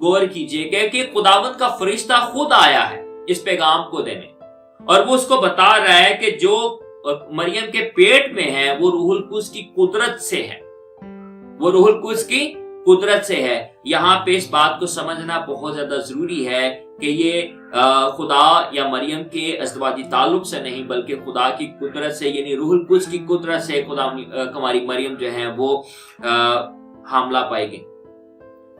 غور کیجئے کہ خداوند کا فرشتہ خود آیا ہے اس پیغام کو دینے، اور وہ اس کو بتا رہا ہے کہ جو مریم کے پیٹ میں ہے وہ روح القدس کی قدرت سے ہے، وہ روح القدس کی قدرت سے ہے۔ یہاں پہ اس بات کو سمجھنا بہت زیادہ ضروری ہے کہ یہ خدا یا مریم کے ازدواجی تعلق سے نہیں بلکہ خدا کی قدرت سے، یعنی روح القدس کی قدرت سے خدا ہماری مریم جو ہے وہ حاملہ پائے گی۔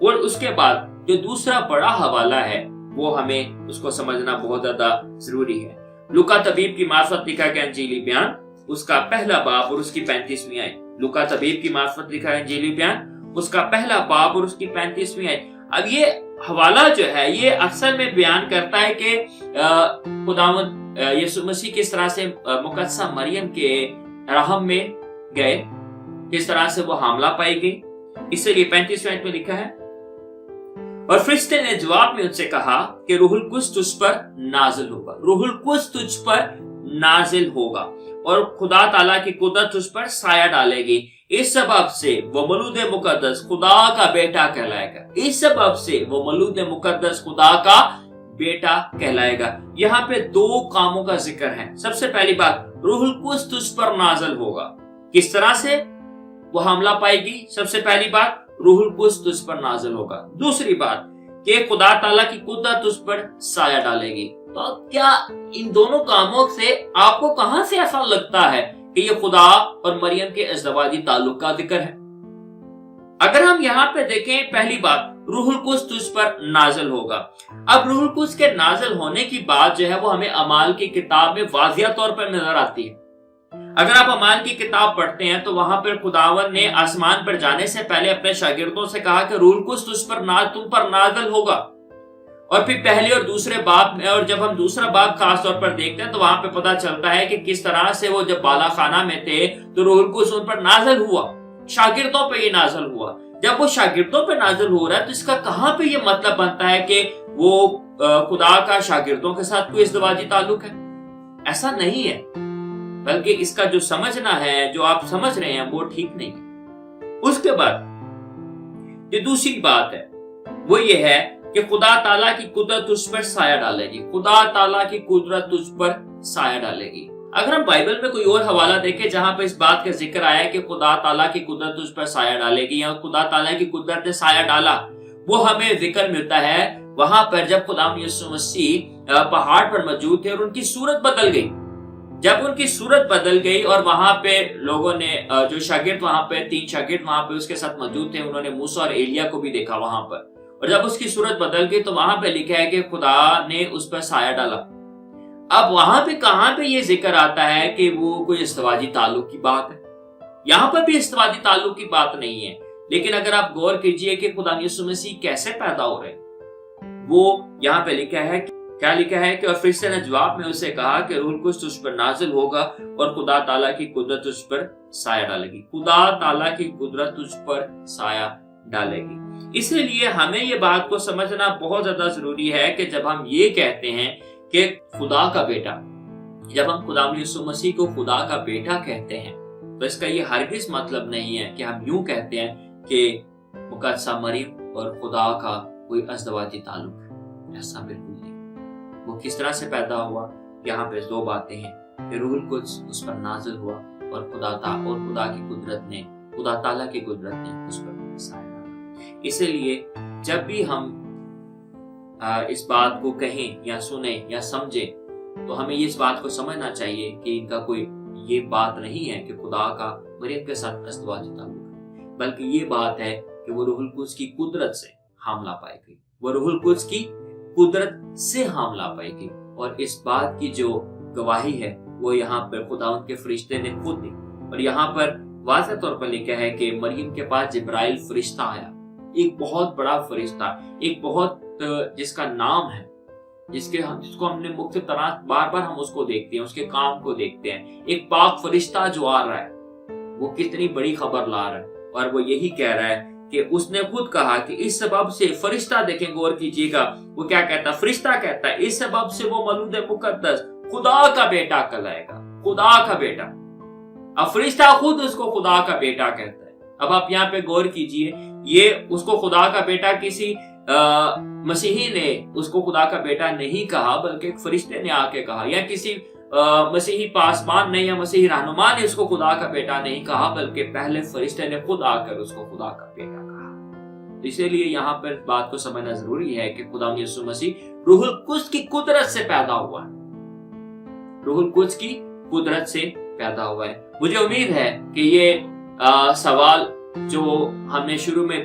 اور اس کے بعد جو دوسرا بڑا حوالہ ہے وہ ہمیں اس کو سمجھنا بہت زیادہ ضروری ہے۔ لوکا طبیب کی معرفت لکھا گیا انجیلی بیان، اس کا پہلا باب اور اس کی 35ویں آیت۔ لوکا طبیب کی معرفت لکھا ہے انجیلی بیان، اس کا پہلا باب اور اس کی 35ویں آیت۔ اب یہ حوالہ جو ہے یہ اکثر میں بیان کرتا ہے کہ خداوند یسوع مسیح کس طرح سے مقدسہ مریم کے رحم میں گئے، کس طرح سے وہ حاملہ پائی گئی۔ اس لیے 35ویں آیت میں لکھا ہے، اور فرشتے نے جواب میں ان سے کہا کہ روح القدس تجھ پر نازل ہوگا، روح القدس تجھ پر نازل ہوگا اور خدا تعالیٰ کی قدرت تجھ پر سایہ ڈالے گی، اس سبب سے وہ مولود مقدس خدا کا بیٹا کہلائے گا، اس سبب سے وہ مولود مقدس خدا کا بیٹا کہلائے گا۔ یہاں پہ دو کاموں کا ذکر ہے۔ سب سے پہلی بات، روح القدس تجھ پر نازل ہوگا، کس طرح سے وہ حاملہ پائے گی؟ سب سے پہلی بات، روح القدس تجھ پر نازل ہوگا۔ دوسری بات کہ خدا تعالیٰ کی قدرت تجھ پر سایہ ڈالے گی۔ تو کیا ان دونوں کاموں سے آپ کو کہاں سے ایسا لگتا ہے کہ یہ خدا اور مریم کے ازدواجی تعلق کا ذکر ہے؟ اگر ہم یہاں پہ دیکھیں، پہلی بات، روح القدس تجھ پر نازل ہوگا۔ اب روح القدس کے نازل ہونے کی بات جو ہے وہ ہمیں اعمال کی کتاب میں واضح طور پر نظر آتی ہے۔ اگر آپ اعمال کی کتاب پڑھتے ہیں تو وہاں پر خداوند نے آسمان پر جانے سے پہلے اپنے شاگردوں سے کہا کہ روح القدس تم پر نازل ہوگا، اور پھر پہلے اور دوسرے باب میں، اور جب ہم دوسرا باب خاص طور پر دیکھتے ہیں تو وہاں پہ پتہ چلتا ہے کہ کس طرح سے وہ جب بالا خانہ میں تھے تو روح القدس ان پر نازل ہوا، شاگردوں پہ یہ نازل ہوا۔ جب وہ شاگردوں پہ نازل ہو رہا ہے تو اس کا کہاں پہ یہ مطلب بنتا ہے کہ وہ خدا کا شاگردوں کے ساتھ کوئی ازدواجی تعلق ہے؟ ایسا نہیں ہے، بلکہ اس کا جو سمجھنا ہے، جو آپ سمجھ رہے ہیں، وہ ٹھیک نہیں ہے۔ اس کے بعد جو دوسری بات ہے وہ یہ ہے کہ خدا تعالیٰ کی قدرت تجھ پر سایہ ڈالے گی، خدا تعالیٰ کی قدرت تجھ پر سایہ ڈالے گی۔ اگر ہم بائبل میں کوئی اور حوالہ دیکھیں جہاں پہ اس بات کا ذکر آیا ہے کہ خدا تعالیٰ کی قدرت تجھ پر سایہ ڈالے گی یا خدا تعالیٰ کی قدرت نے سایہ ڈالا، وہ ہمیں ذکر ملتا ہے وہاں پر جب خدا یسوع مسیح پہاڑ پر موجود تھے اور ان کی صورت بدل گئی۔ جب ان کی صورت بدل گئی اور وہاں پہ لوگوں نے، جو شاگرد وہاں پہ، 3 شاگرد وہاں پہ اس کے ساتھ موجود تھے، انہوں نے موسیٰ اور ایلیا کو بھی دیکھا وہاں پر، اور جب اس کی صورت بدل گئی تو وہاں پہ لکھا ہے کہ خدا نے اس پر سایہ ڈالا۔ اب وہاں پہ کہاں پہ یہ ذکر آتا ہے کہ وہ کوئی ازدواجی تعلق کی بات ہے؟ یہاں پر بھی ازدواجی تعلق کی بات نہیں ہے، لیکن اگر آپ غور کیجئے کہ خدا یسوع مسیح کیسے پیدا ہو رہے ہیں، وہ یہاں پہ لکھا ہے، کیا لکھا ہے کہ اور فرشتے نے جواب میں اسے کہا کہ روح القدس تجھ پر نازل ہوگا اور خدا تعالیٰ کی قدرت تجھ پر سایہ ڈالے گی، خدا تعالیٰ کی قدرت تجھ پر سایہ ڈالے گی۔ اس لیے ہمیں یہ بات کو سمجھنا بہت زیادہ ضروری ہے کہ جب ہم یہ کہتے ہیں کہ خدا کا بیٹا، جب ہم خدا یسوع مسیح کو خدا کا بیٹا کہتے ہیں تو اس کا یہ ہرگز مطلب نہیں ہے کہ ہم یوں کہتے ہیں کہ مقدسہ مریم اور خدا کا کوئی ازدواجی تعلق ہے۔ ایسا بالکل نہیں۔ وہ کس طرح سے پیدا ہوا؟ یہاں پہ 2 باتیں ہیں کہ روح القدس اس پر نازل ہوا اور خدا کی قدرت نے، خدا تعالیٰ کی قدرت نے اس پر سایہ ڈالا۔ اسی لیے جب بھی ہم اس بات کو کہیں یا سنیں یا سمجھیں تو ہمیں اس بات کو سمجھنا چاہیے کہ ان کا کوئی یہ بات نہیں ہے کہ خدا کا مریم کے ساتھ ازدواجی تعلق ہے، بلکہ یہ بات ہے کہ وہ روح القدس کی قدرت سے حاملہ پائی گئی، وہ روح القدس کی قدرت سے حاملہ پائی گئی، اور اس بات کی جو گواہی ہے وہ یہاں پر خداوند کے فرشتے نے خود دی۔ اور یہاں پر واضح طور پر لکھا ہے کہ مریم کے پاس جبرائیل فرشتہ آیا، ایک بہت بڑا فرشتہ، ایک بہت جس کا نام ہے، جس کو ہم نے مختلف طرح بار بار ہم اس کو دیکھتے ہیں، اس کے کام کو دیکھتے ہیں، ایک پاک فرشتہ جو آ رہا ہے وہ کتنی بڑی خبر لا رہا ہے، اور وہ یہی کہہ رہا ہے کہ اس نے خود کہا کہ اس سبب سے، فرشتہ دیکھیں غور کیجیے گا وہ کیا کہتا ہے، فرشتہ کہتا ہے اس سبب سے وہ مولود مقدس خدا کا بیٹا کہلائے گا، خدا کا بیٹا۔ اب فرشتہ خود اس کو خدا کا بیٹا کہتا ہے، اب آپ یہاں پہ غور کیجئے، یہ اس کو خدا کا بیٹا کسی مسیحی نے اس کو خدا کا بیٹا نہیں کہا، بلکہ ایک فرشتے نے آ کے کہا، یا کسی مسیحی پاسبان نے یا مسیحی رہنما نے اس کو خدا کا بیٹا نہیں کہا، بلکہ پہلے فرشتے نے خود آ کر اس کو خدا کا بیٹا کہا۔ اسی لیے یہاں پر بات کو سمجھنا ضروری ہے کہ خدا یسوع مسیح روح القدس کی قدرت سے پیدا ہوا ہے، روح القدس کی قدرت سے پیدا ہوا ہے۔ مجھے امید ہے کہ یہ سوال جو ہم نے شروع میں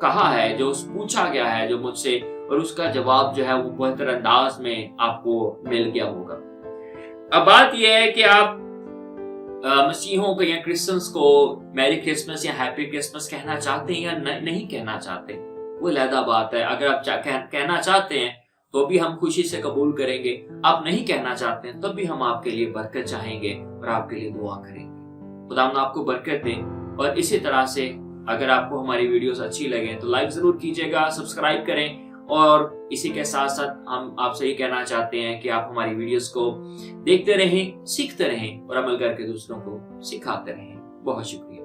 کہا ہے، جو پوچھا گیا ہے جو مجھ سے، اور اس کا جواب جو ہے وہ بہتر انداز میں آپ کو مل گیا ہوگا۔ اب بات یہ ہے کہ آپ مسیحوں کو یا کرسچنس کو میری کرسمس یا ہیپی کرسمس کہنا چاہتے ہیں یا نہیں کہنا چاہتے، وہ علیحدہ بات ہے۔ اگر آپ کہنا چاہتے ہیں تو بھی ہم خوشی سے قبول کریں گے، آپ نہیں کہنا چاہتے ہیں تب بھی ہم آپ کے لیے برکت چاہیں گے اور آپ کے لیے دعا کریں گے۔ خدا آپ کو برکت دے، اور اسی طرح سے اگر آپ کو ہماری ویڈیوز اچھی لگیں تو لائک ضرور کیجیے گا، سبسکرائب کریں، اور اسی کے ساتھ ساتھ ہم آپ سے یہ کہنا چاہتے ہیں کہ آپ ہماری ویڈیوز کو دیکھتے رہیں، سیکھتے رہیں اور عمل کر کے دوسروں کو سکھاتے رہیں۔ بہت شکریہ۔